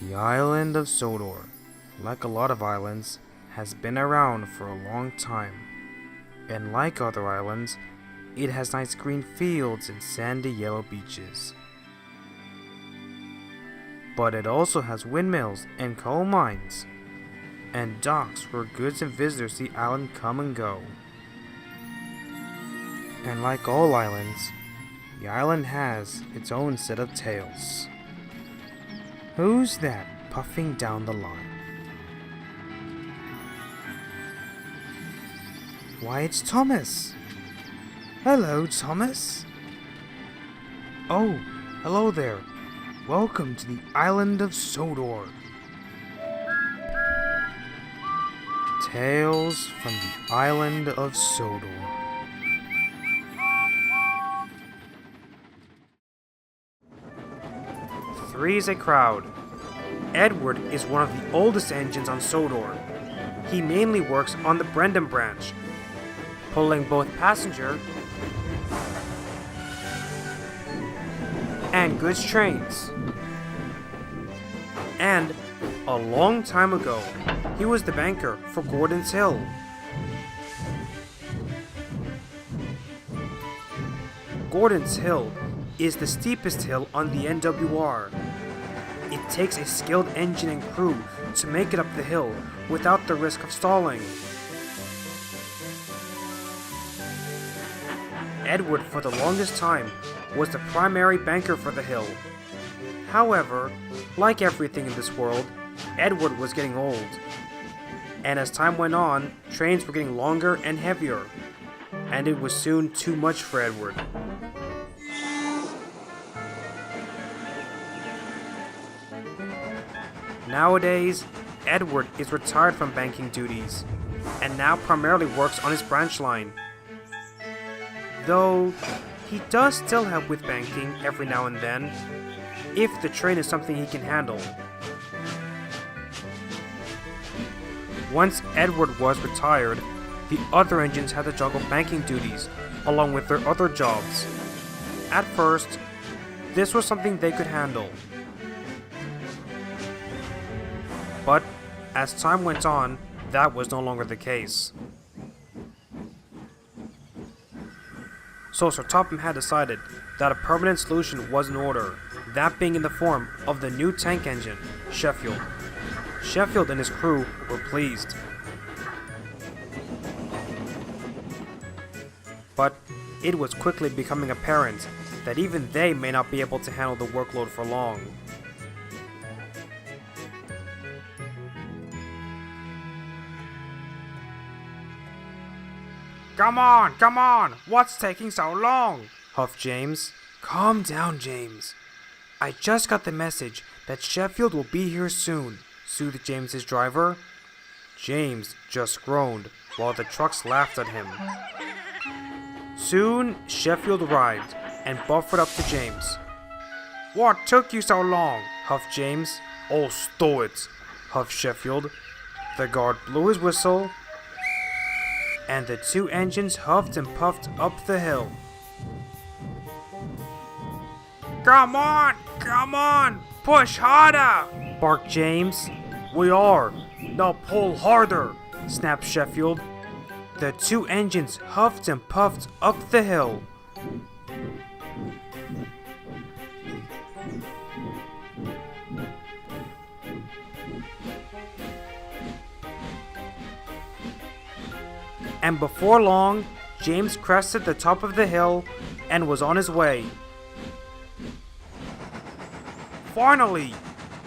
The island of Sodor, like a lot of islands, has been around for a long time. And like other islands, it has nice green fields and sandy yellow beaches. But it also has windmills and coal mines, and docks where goods and visitors to the island come and go. And like all islands, the island has its own set of tales. Who's that puffing down the line? Why, it's Thomas! Hello, Thomas! Oh, hello there. Welcome to the island of Sodor. Tales from the island of Sodor. Three's a crowd. Edward is one of the oldest engines on Sodor. He mainly works on the Brendan branch, pulling both passenger and goods trains. And a long time ago, he was the banker for Gordon's Hill. Gordon's Hill is the steepest hill on the NWR. It takes a skilled engine and crew to make it up the hill without the risk of stalling. Edward, for the longest time, was the primary banker for the hill. However, like everything in this world, Edward was getting old. And as time went on, trains were getting longer and heavier, and it was soon too much for Edward. Nowadays, Edward is retired from banking duties, and now primarily works on his branch line. Though, he does still help with banking every now and then, if the train is something he can handle. Once Edward was retired, the other engines had to juggle banking duties along with their other jobs. At first, this was something they could handle. But as time went on, that was no longer the case. So Sir Topham had decided that a permanent solution was in order, that being in the form of the new tank engine, Sheffield. Sheffield and his crew were pleased. But it was quickly becoming apparent that even they may not be able to handle the workload for long. Come on, what's taking so long? Huffed James. Calm down, James. I just got the message that Sheffield will be here soon, soothed James's driver. James just groaned while the trucks laughed at him. Soon, Sheffield arrived and buffered up to James. What took you so long? Huffed James. Oh, stow it, huffed Sheffield. The guard blew his whistle, and the two engines huffed and puffed up the hill. Come on, push harder, barked James. We are. Now pull harder, snapped Sheffield. The two engines huffed and puffed up the hill. And before long, James crested the top of the hill and was on his way. Finally!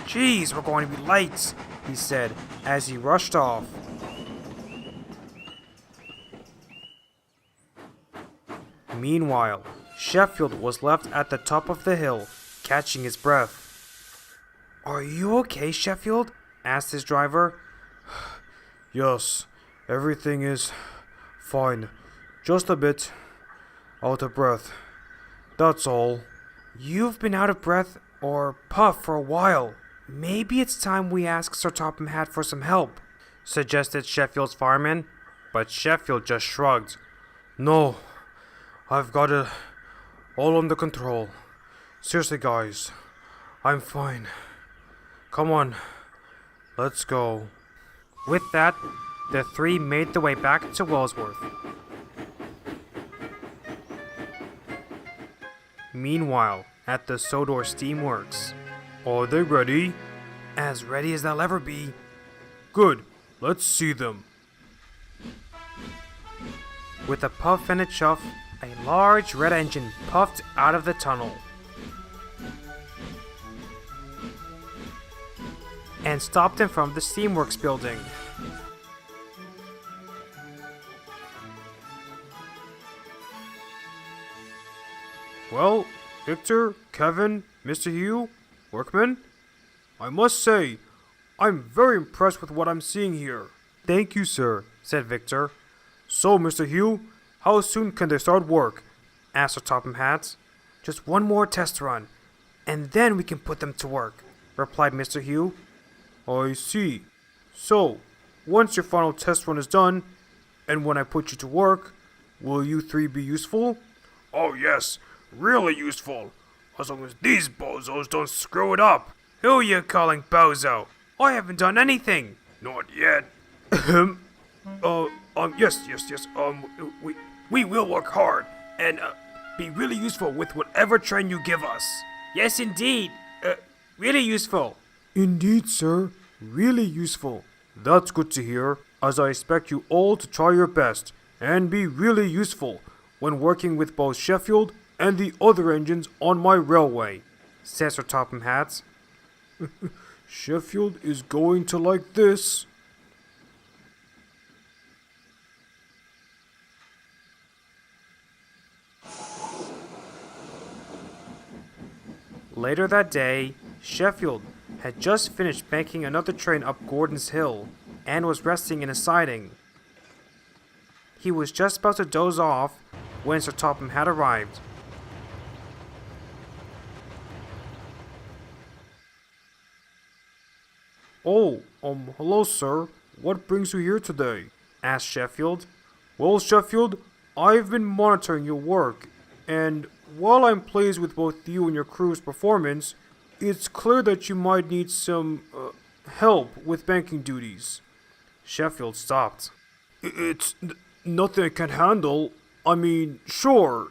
Geez, we're going to be late, he said as he rushed off. Meanwhile, Sheffield was left at the top of the hill, catching his breath. Are you okay, Sheffield? Asked his driver. Yes, everything is fine. Just a bit out of breath. That's all. You've been out of breath or puff for a while. Maybe it's time we ask Sir Topham Hatt for some help, suggested Sheffield's fireman, but Sheffield just shrugged. No, I've got it all under control. Seriously, guys, I'm fine. Come on, let's go. With that, the three made their way back to Wellsworth. Meanwhile, at the Sodor Steamworks. Are they ready? As ready as they'll ever be. Good, let's see them. With a puff and a chuff, a large red engine puffed out of the tunnel and stopped in front of the Steamworks building. Well, Victor, Kevin, Mr. Hugh, workmen, I must say, I'm very impressed with what I'm seeing here. Thank you, sir, said Victor. So, Mr. Hugh, how soon can they start work? Asked Sir Topham Hatt. Just one more test run, and then we can put them to work, replied Mr. Hugh. I see. So, once your final test run is done, and when I put you to work, will you three be useful? Oh yes, really useful. As long as these bozos don't screw it up. Who are you calling bozo? I haven't done anything. Not yet. Yes. We will work hard and be really useful with whatever train you give us. Yes, indeed. Really useful. Indeed, sir. Really useful. That's good to hear, as I expect you all to try your best and be really useful when working with both Sheffield and the other engines on my railway, says Sir Topham Hatt. Sheffield is going to like this. Later that day, Sheffield had just finished banking another train up Gordon's Hill and was resting in a siding. He was just about to doze off when Sir Topham had arrived. Oh, hello, sir. What brings you here today? Asked Sheffield. Well, Sheffield, I've been monitoring your work, and while I'm pleased with both you and your crew's performance, it's clear that you might need some help with banking duties. Sheffield stopped. It's nothing I can't handle. I mean, sure,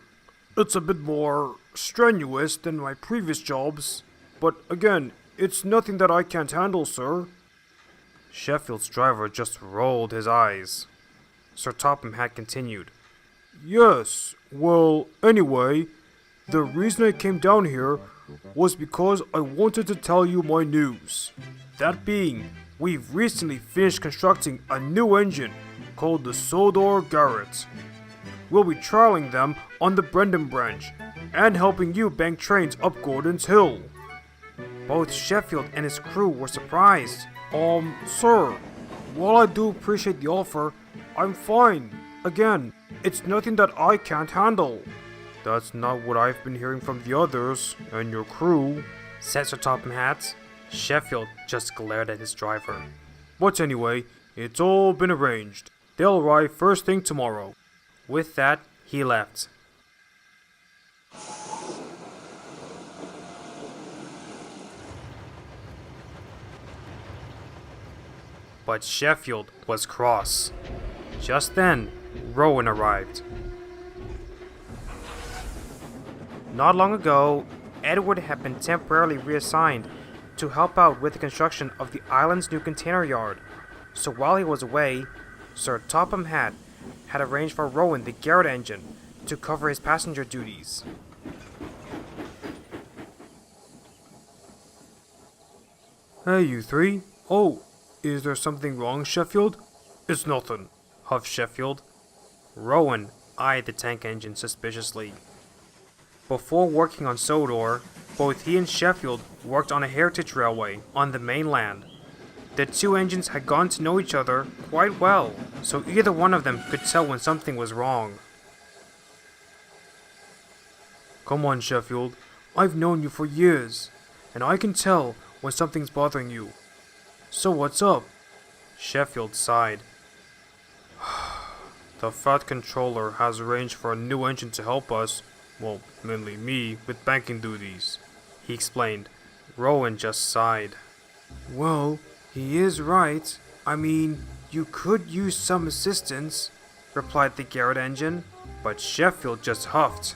it's a bit more strenuous than my previous jobs, but again, it's nothing that I can't handle, sir. Sheffield's driver just rolled his eyes. Sir Topham had continued. Yes, well, anyway, the reason I came down here was because I wanted to tell you my news. That being, we've recently finished constructing a new engine called the Sodor Garrett. We'll be trialing them on the Brendan branch and helping you bank trains up Gordon's Hill. Both Sheffield and his crew were surprised. Sir, while I do appreciate the offer, I'm fine. Again, it's nothing that I can't handle. That's not what I've been hearing from the others and your crew, said Sir Topham Hatt. Sheffield just glared at his driver. But anyway, it's all been arranged. They'll arrive first thing tomorrow. With that, he left. But Sheffield was cross. Just then, Rowan arrived. Not long ago, Edward had been temporarily reassigned to help out with the construction of the island's new container yard. So while he was away, Sir Topham Hatt had arranged for Rowan the Garrett engine to cover his passenger duties. Hey, you three. Oh, is there something wrong, Sheffield? It's nothing, huffed Sheffield. Rowan eyed the tank engine suspiciously. Before working on Sodor, both he and Sheffield worked on a heritage railway on the mainland. The two engines had gotten to know each other quite well, so either one of them could tell when something was wrong. Come on, Sheffield. I've known you for years, and I can tell when something's bothering you. So what's up? Sheffield sighed. The Fat Controller has arranged for a new engine to help us, well, mainly me, with banking duties, he explained. Rowan just sighed. Well, he is right. I mean, you could use some assistance, replied the Garrett engine, but Sheffield just huffed.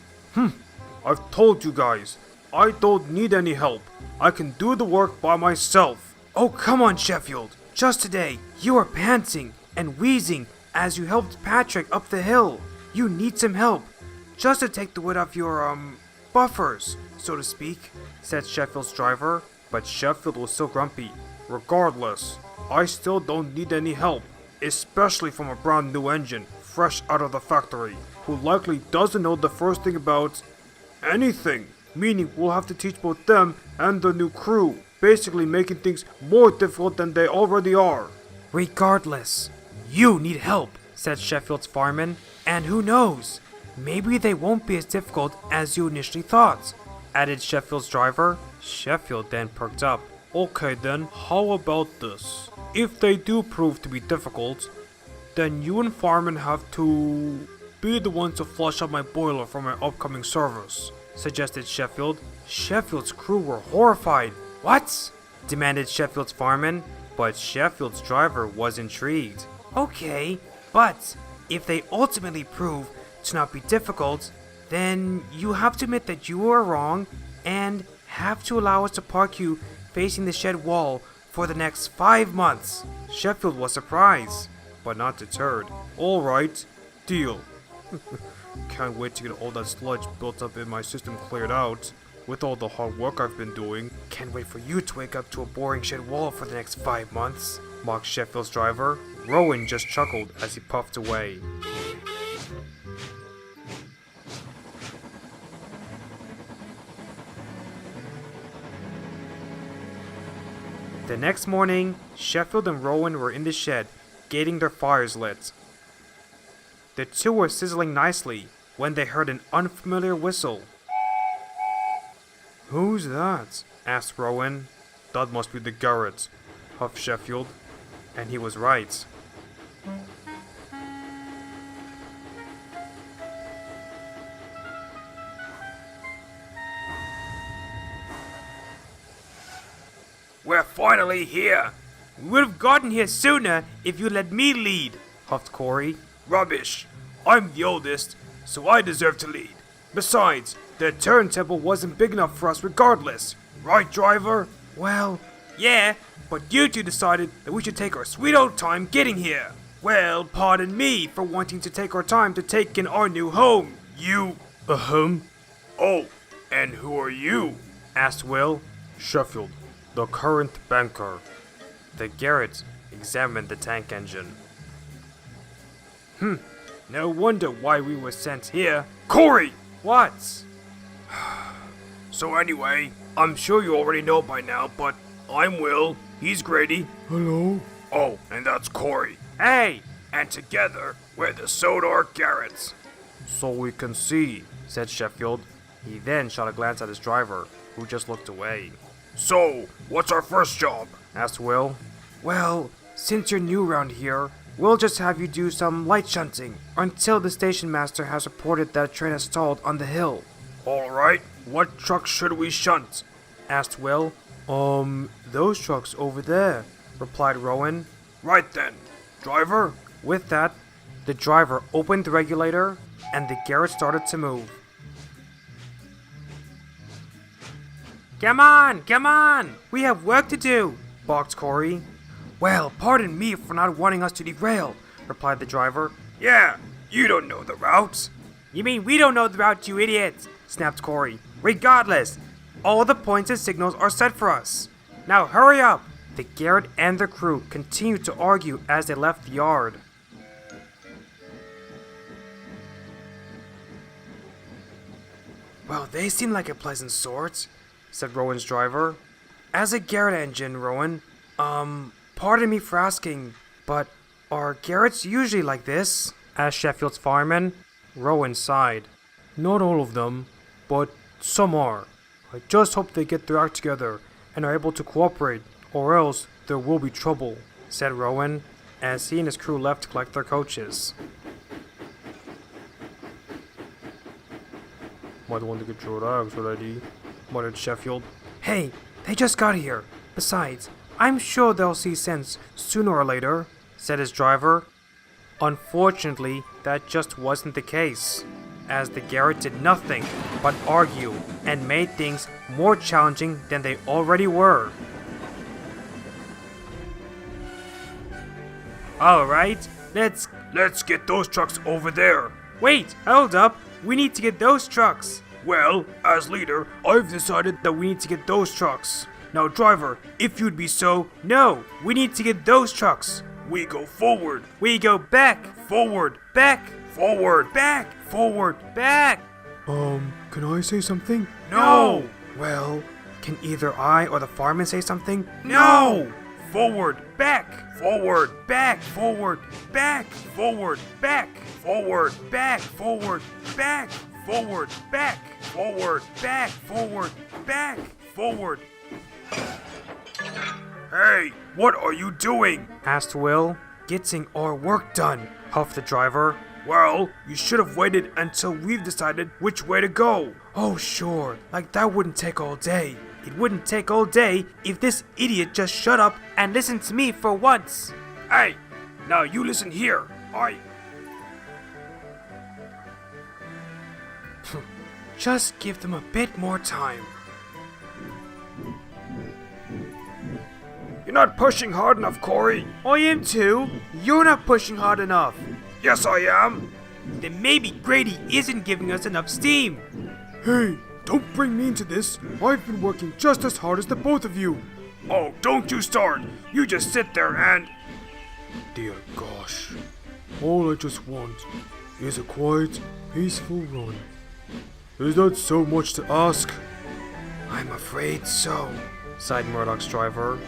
I've told you guys, I don't need any help. I can do the work by myself. Oh, come on, Sheffield. Just today, you were panting and wheezing as you helped Patrick up the hill. You need some help, just to take the wood off your, buffers, so to speak, said Sheffield's driver, but Sheffield was still grumpy. Regardless, I still don't need any help, especially from a brand new engine, fresh out of the factory, who likely doesn't know the first thing about anything, meaning we'll have to teach both them and the new crew, basically making things more difficult than they already are. Regardless, you need help, said Sheffield's fireman, and who knows, maybe they won't be as difficult as you initially thought, added Sheffield's driver. Sheffield then perked up. Okay then, how about this? If they do prove to be difficult, then you and fireman have to be the ones to flush out my boiler for my upcoming service, suggested Sheffield. Sheffield's crew were horrified. What? Demanded Sheffield's fireman, but Sheffield's driver was intrigued. Okay, but if they ultimately prove to not be difficult, then you have to admit that you were wrong and have to allow us to park you facing the shed wall for the next 5 months. Sheffield was surprised, but not deterred. Alright, deal. Can't wait to get all that sludge built up in my system cleared out. With all the hard work I've been doing, can't wait for you to wake up to a boring shed wall for the next 5 months, mocked Sheffield's driver. Rowan just chuckled as he puffed away. The next morning, Sheffield and Rowan were in the shed, getting their fires lit. The two were sizzling nicely when they heard an unfamiliar whistle. Who's that? Asked Rowan. That must be the Garrett, huffed Sheffield. And he was right. We're finally here! We would have gotten here sooner if you let me lead, huffed Corey. Rubbish! I'm the oldest, so I deserve to lead. Besides, the turntable wasn't big enough for us regardless. Right, driver? Well, yeah, but you two decided that we should take our sweet old time getting here. Well, pardon me for wanting to take our time to take in our new home. You... Oh, and who are you? Asked Will. Sheffield, the current banker. The Garrett examined the tank engine. No wonder why we were sent here. Corey! What? So anyway, I'm sure you already know by now, but I'm Will, he's Grady. Hello? Oh, and that's Corey. Hey! And together, we're the Sodor Garretts. So we can see, said Sheffield. He then shot a glance at his driver, who just looked away. So, what's our first job? Asked Will. Well, since you're new around here, we'll just have you do some light shunting until the station master has reported that a train has stalled on the hill. Alright, what trucks should we shunt? Asked Will. Those trucks over there, replied Rowan. Right then. Driver? With that, the driver opened the regulator and the Garrett started to move. Come on! We have work to do, barked Corey. Well, pardon me for not wanting us to derail, replied the driver. Yeah, you don't know the routes. You mean we don't know the route, you idiots, snapped Corey. Regardless, all the points and signals are set for us. Now hurry up! The Garrett and the crew continued to argue as they left the yard. Well, they seem like a pleasant sort, said Rowan's driver. As a Garrett engine, Rowan, pardon me for asking, but are Garretts usually like this? Asked Sheffield's fireman. Rowan sighed. Not all of them, but some are. I just hope they get their act together and are able to cooperate, or else there will be trouble, said Rowan, as he and his crew left to collect their coaches. Might want to get your rags ready, muttered Sheffield. Hey, they just got here. Besides, I'm sure they'll see sense sooner or later, said his driver. Unfortunately, that just wasn't the case, as the Garrett did nothing but argue and made things more challenging than they already were. Alright, let's get those trucks over there. Wait, hold up, we need to get those trucks. Well, as leader, I've decided that we need to get those trucks. Now driver, if you'd be so, no, we need to get those trucks. We go forward. We go back. Forward. Back. Forward. Back. Forward. Back. Can I say something? No. Well, Can either I or the fireman say something? No. Forward. Back. Forward. Back. Forward. Back. Forward. Back. Forward. Back. Forward. Back. Forward. Back. Forward. Back. Forward. Back. Forward. Hey, what are you doing? Asked Will. Getting our work done, huffed the driver. Well, you should have waited until we've decided which way to go. Oh, sure, like that wouldn't take all day. It wouldn't take all day if this idiot just shut up and listened to me for once. Hey, now you listen here. Just give them a bit more time. You're not pushing hard enough, Corey. I am too. You're not pushing hard enough. Yes, I am. Then maybe Grady isn't giving us enough steam. hey, don't bring me into this. I've been working just as hard as the both of you. Oh, don't you start. You just sit there and... Dear gosh. All I just want is a quiet, peaceful run. Is that so much to ask? I'm afraid so, sighed Murdoch's driver.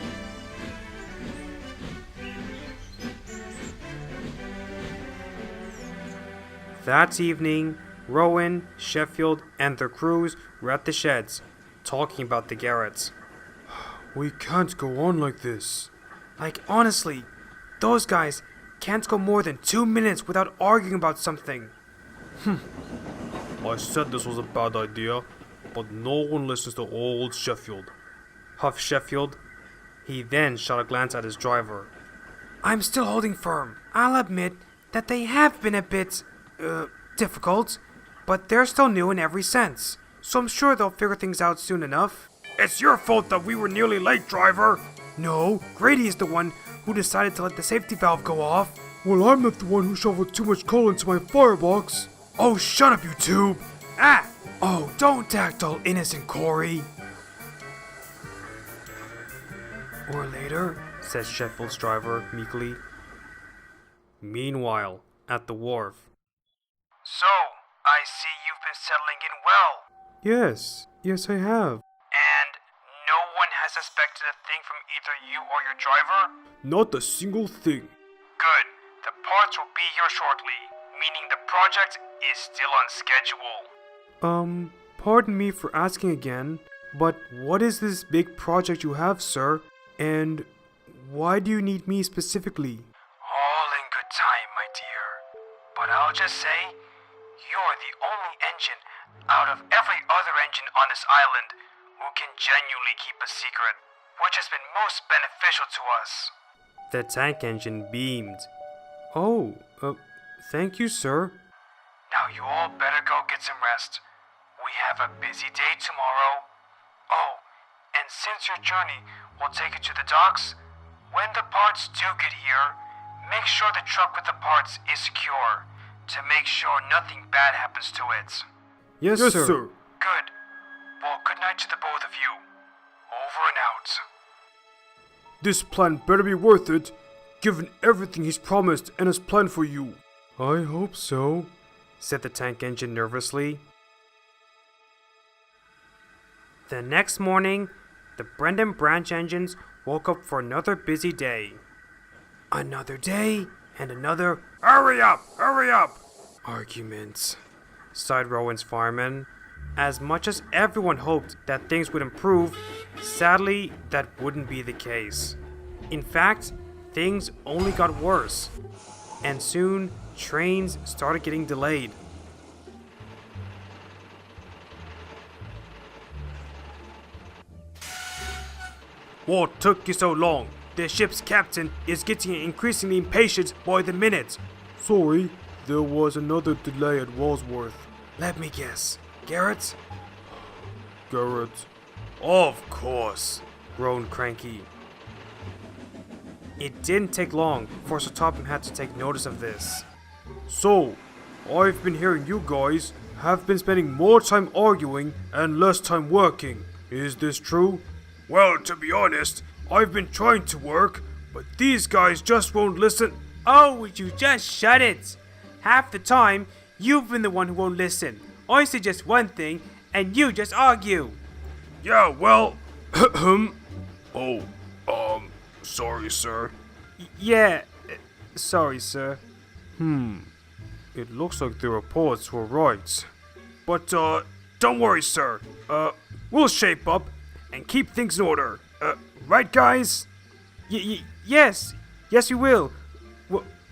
That evening, Rowan, Sheffield, and their crews were at the sheds, talking about the Garretts. We can't go on like this. Like, honestly, those guys can't go more than 2 minutes without arguing about something. I said this was a bad idea, but no one listens to old Sheffield. Huffed Sheffield. He then shot a glance at his driver. I'm still holding firm. I'll admit that they have been a bit, difficult, but they're still new in every sense, so I'm sure they'll figure things out soon enough. It's your fault that we were nearly late, driver. No, Grady is the one who decided to let the safety valve go off. Well, I'm not the one who shoveled too much coal into my firebox. Oh, shut up, you tube! Ah! Oh, don't act all innocent, Corey. Or later, says Sheffield's driver meekly. Meanwhile, at the wharf. So, I see you've been settling in well. Yes, I have. And no one has suspected a thing from either you or your driver? Not a single thing. Good. The parts will be here shortly, meaning the project is still on schedule. Pardon me for asking again, but what is this big project you have, sir? And why do you need me specifically? All in good time, my dear. But I'll just say, you're the only engine out of every other engine on this island who can genuinely keep a secret, which has been most beneficial to us. The tank engine beamed. Oh, thank you, sir. Now you all better go get some rest. We have a busy day tomorrow. Oh, and since your journey will take you to the docks, when the parts do get here, make sure the truck with the parts is secure, to make sure nothing bad happens to it. Yes, sir. Good. Well, good night to the both of you. Over and out. This plan better be worth it, given everything he's promised and has planned for you. I hope so, said the tank engine nervously. The next morning, the Brendan branch engines woke up for another busy day. Another day and another hurry up arguments, sighed Rowan's fireman. As much as everyone hoped that things would improve, sadly, that wouldn't be the case. In fact, things only got worse, and soon trains started getting delayed. What took you so long? The ship's captain is getting increasingly impatient by the minute. Sorry, there was another delay at Walsworth. Let me guess. Garrett? Garrett. Of course, groaned Cranky. It didn't take long for Sir Topham had to take notice of this. So, I've been hearing you guys have been spending more time arguing and less time working. Is this true? Well, to be honest, I've been trying to work, but these guys just won't listen. Oh, would you just shut it? Half the time, you've been the one who won't listen. I suggest one thing, and you just argue. Yeah, well, sorry, sir. Yeah, sorry, sir. It looks like the reports were right. But, don't worry, sir. We'll shape up and keep things in order. Right, guys? Yes. Yes, we will.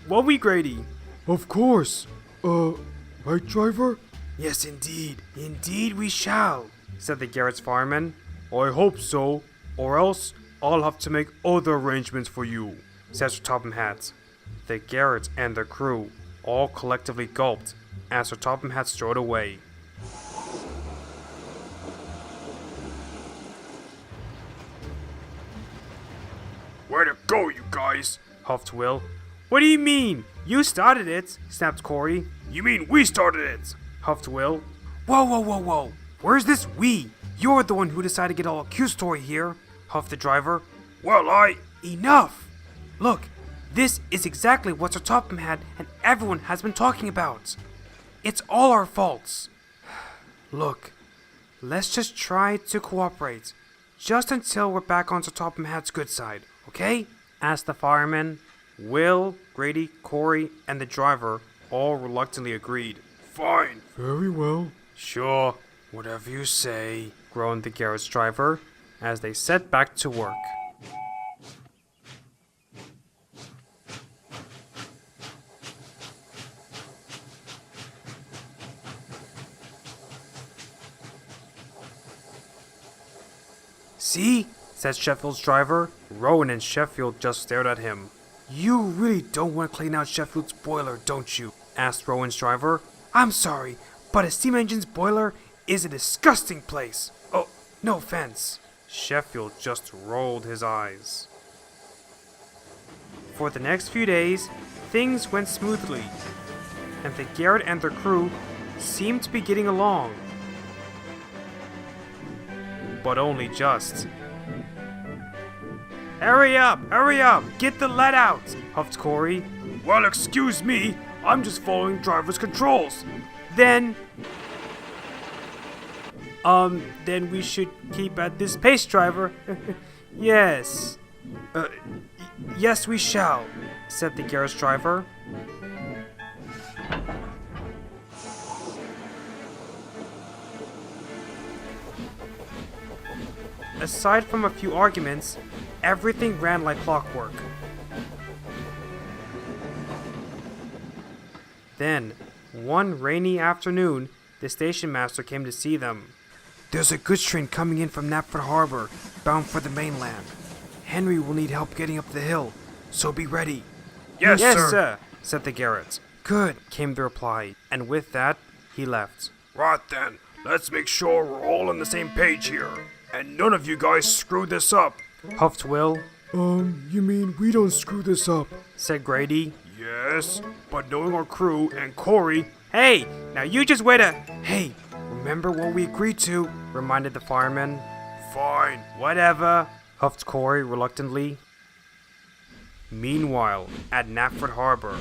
Won't we, Grady? Of course. Right, driver? Yes, indeed. Indeed we shall, said the Garrett's fireman. I hope so, or else I'll have to make other arrangements for you, said Sir Topham Hatt. The Garrett and their crew all collectively gulped as Sir Topham Hatt strode away. Way to go, you guys, huffed Will. What do you mean? You started it, snapped Corey. You mean we started it, huffed Will. Whoa. Where's this we? You're the one who decided to get all accusatory here, huffed the driver. Well, Enough! Look, this is exactly what Sir Topham had and everyone has been talking about. It's all our faults. Look, let's just try to cooperate, just until we're back on Sir Topham Hatt's good side, okay? Asked the firemen. Will, Grady, Corey, and the driver all reluctantly agreed. Fine. Very well. Sure, whatever you say, groaned the Garrett's driver as they set back to work. See, said Sheffield's driver. Rowan and Sheffield just stared at him. You really don't want to clean out Sheffield's boiler, don't you? Asked Rowan's driver. I'm sorry, but a steam engine's boiler is a disgusting place. Oh, no offense. Sheffield just rolled his eyes. For the next few days, things went smoothly, and the Garrett and their crew seemed to be getting along. But only just. Hurry up! Get the lead out! Huffed Corey. Well, excuse me, I'm just following driver's controls. Then we should keep at this pace, driver. Yes. Yes, we shall, said the Garrett's driver. Aside from a few arguments, everything ran like clockwork. Then, one rainy afternoon, the station master came to see them. There's a goods train coming in from Knapford Harbor, bound for the mainland. Henry will need help getting up the hill, so be ready. Yes, sir, said the Garrett. Good, came the reply, and with that, he left. Right then, let's make sure we're all on the same page here, and none of you guys screw this up. Huffed Will. You mean we don't screw this up? Said Grady. Yes, but knowing our crew and Corey... Hey, now you just wait a... Hey, remember what we agreed to, reminded the fireman. Fine. Whatever, huffed Corey reluctantly. Meanwhile, at Knapford Harbor.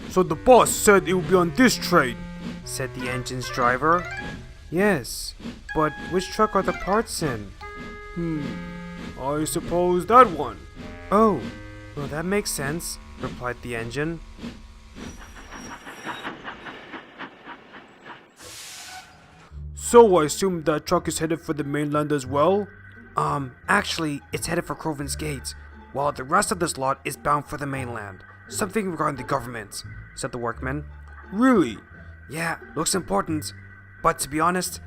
So the boss said it would be on this train, said the engine's driver. Yes, but which truck are the parts in? I suppose that one. Oh, well that makes sense, replied the engine. So I assume that truck is headed for the mainland as well? Actually, it's headed for Croven's Gate, while the rest of this lot is bound for the mainland. Something regarding the government, said the workman. Really? Yeah, looks important. But to be honest,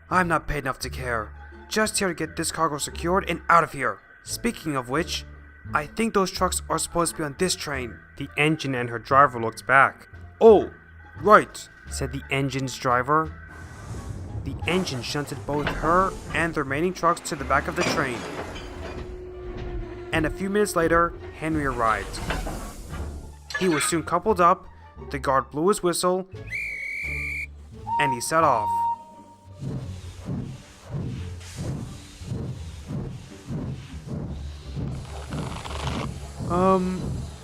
I'm not paid enough to care. just here to get this cargo secured and out of here. Speaking of which, I think those trucks are supposed to be on this train. The engine and her driver looked back. Oh, right, said the engine's driver. The engine shunted both her and the remaining trucks to the back of the train. And a few minutes later, Henry arrived. He was soon coupled up, the guard blew his whistle, and he set off.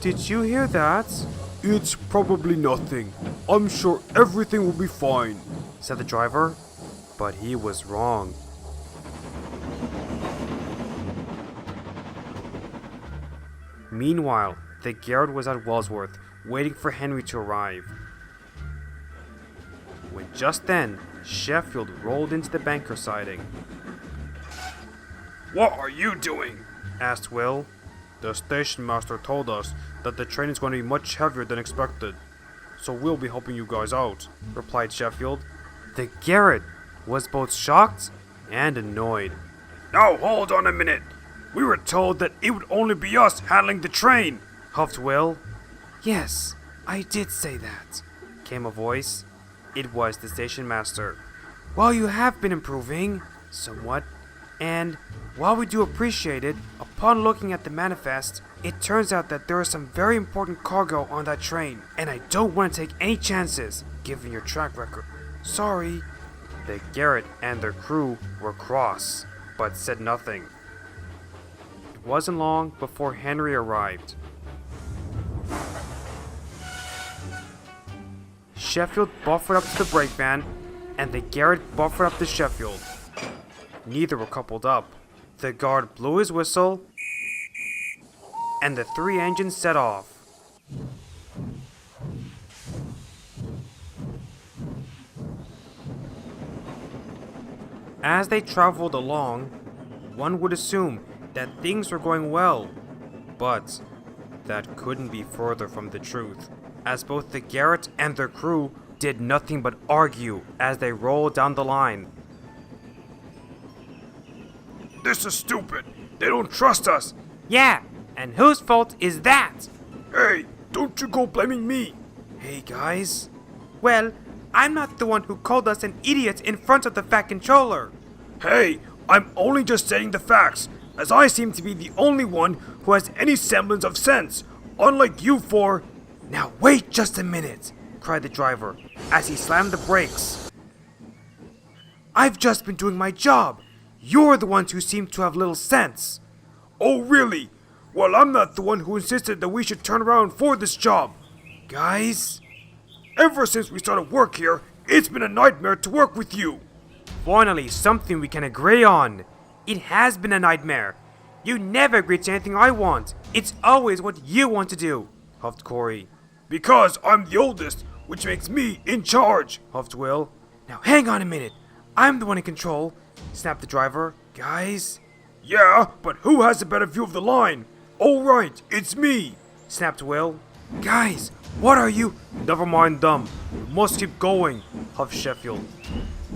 Did you hear that? It's probably nothing. I'm sure everything will be fine, said the driver, but he was wrong. Meanwhile, the Garrett was at Wellsworth, waiting for Henry to arrive. When just then, Sheffield rolled into the banker siding. What are you doing? Asked Will. The station master told us that the train is going to be much heavier than expected, so we'll be helping you guys out, replied Sheffield. The Garrett was both shocked and annoyed. Now hold on a minute. We were told that it would only be us handling the train, huffed Will. Yes, I did say that, came a voice. It was the station master. While you have been improving, somewhat, and while we do appreciate it, upon looking at the manifest, it turns out that there is some very important cargo on that train, and I don't want to take any chances, given your track record. Sorry. The Garrett and their crew were cross, but said nothing. It wasn't long before Henry arrived. Sheffield buffered up to the brake van, and the Garrett buffered up to Sheffield. Neither were coupled up. The guard blew his whistle, and the three engines set off. As they traveled along, one would assume that things were going well, but that couldn't be further from the truth, as both the Garrett and their crew did nothing but argue as they rolled down the line. This is stupid. They don't trust us. Yeah, and whose fault is that? Hey, don't you go blaming me. Hey guys. Well, I'm not the one who called us an idiot in front of the Fat Controller. Hey, I'm only just saying the facts, as I seem to be the only one who has any semblance of sense, unlike you four. Now wait just a minute, cried the driver, as he slammed the brakes. I've just been doing my job. You're the ones who seem to have little sense. Oh really? Well, I'm not the one who insisted that we should turn around for this job. Guys, ever since we started work here, it's been a nightmare to work with you. Finally, something we can agree on. It has been a nightmare. You never agree to anything I want. It's always what you want to do, huffed Corey. Because I'm the oldest, which makes me in charge, huffed Will. Now hang on a minute. I'm the one in control, snapped the driver. Guys? Yeah, but who has a better view of the line? All right, it's me, snapped Will. Guys, what are you? Never mind them. We must keep going, huffed Sheffield.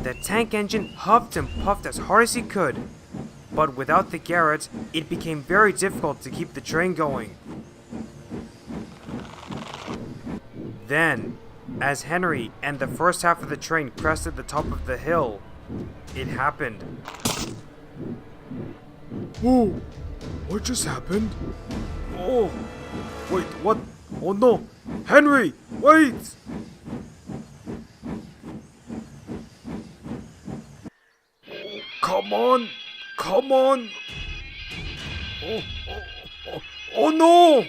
The tank engine huffed and puffed as hard as he could, but without the Garrett, it became very difficult to keep the train going. Then, as Henry and the first half of the train crested the top of the hill, it happened. Whoa! What just happened? Oh! Wait, what? Oh no! Henry! Wait! Come on! Come on! Oh no!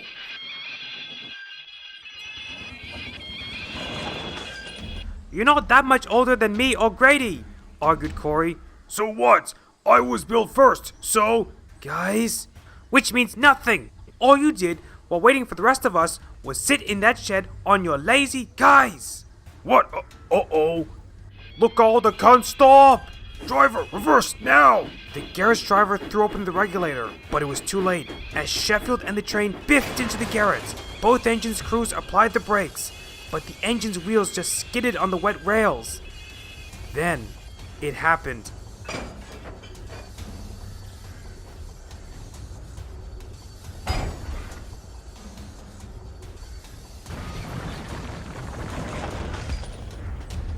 You're not that much older than me or Grady, argued Corey. So what? I was built first, so... Guys, which means nothing. All you did while waiting for the rest of us was sit in that shed on your lazy guys. What? Uh-oh. Look, all the cunts, stop! Driver, reverse now! The Garrett's driver threw open the regulator, but it was too late, as Sheffield and the train biffed into the Garrett. Both engines' crews applied the brakes, but the engine's wheels just skidded on the wet rails. Then, it happened.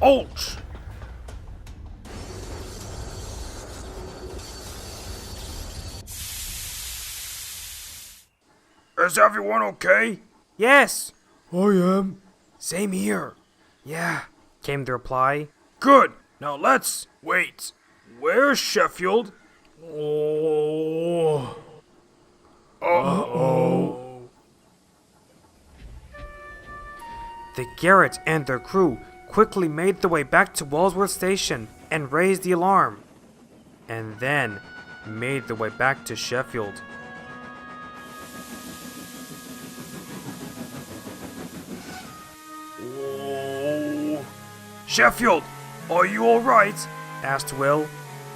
Ouch! Is everyone okay? Yes! I am. Same here. Yeah, came the reply. Good. Now let's... Wait. Where's Sheffield? Oh. Uh-oh. The Garrett and their crew quickly made their way back to Walsworth Station and raised the alarm. And then made their way back to Sheffield. Oh. Sheffield, are you alright? Asked Will.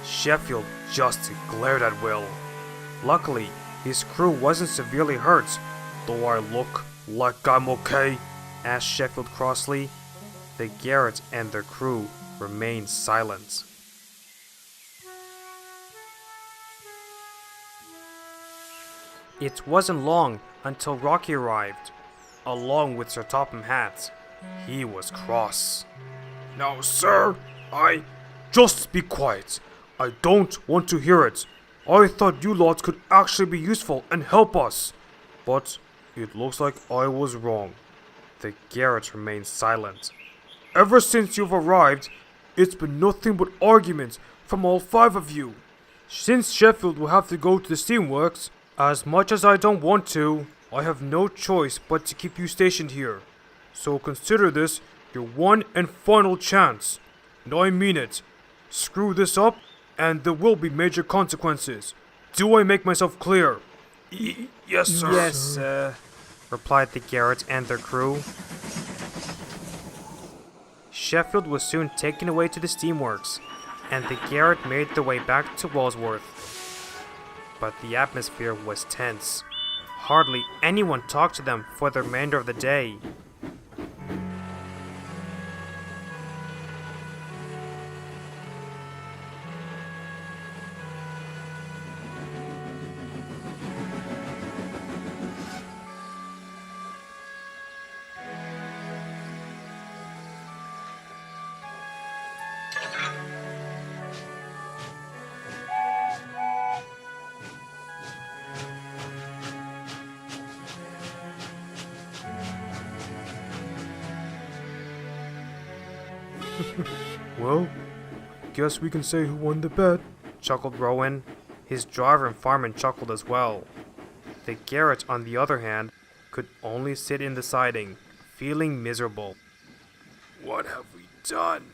Sheffield just glared at Will. Luckily, his crew wasn't severely hurt. Do I look like I'm okay? Asked Sheffield crossly. The Garrett and their crew remained silent. It wasn't long until Rocky arrived, along with Sir Topham Hatt. He was cross. Now, sir, Just be quiet. I don't want to hear it. I thought you lot could actually be useful and help us. But it looks like I was wrong. The Garrett remained silent. Ever since you've arrived, it's been nothing but arguments from all 5 of you. Since Sheffield will have to go to the steamworks, as much as I don't want to, I have no choice but to keep you stationed here. So consider this your one and final chance. And I mean it. Screw this up, and there will be major consequences. Do I make myself clear? Yes, sir. Yes, sir, replied the Garrett and their crew. Sheffield was soon taken away to the steamworks, and the Garrett made their way back to Walsworth. But the atmosphere was tense. Hardly anyone talked to them for the remainder of the day. Well, guess we can say who won the bet. Chuckled Rowan. His driver and fireman chuckled as well. The Garrett, on the other hand, could only sit in the siding, feeling miserable. What have we done?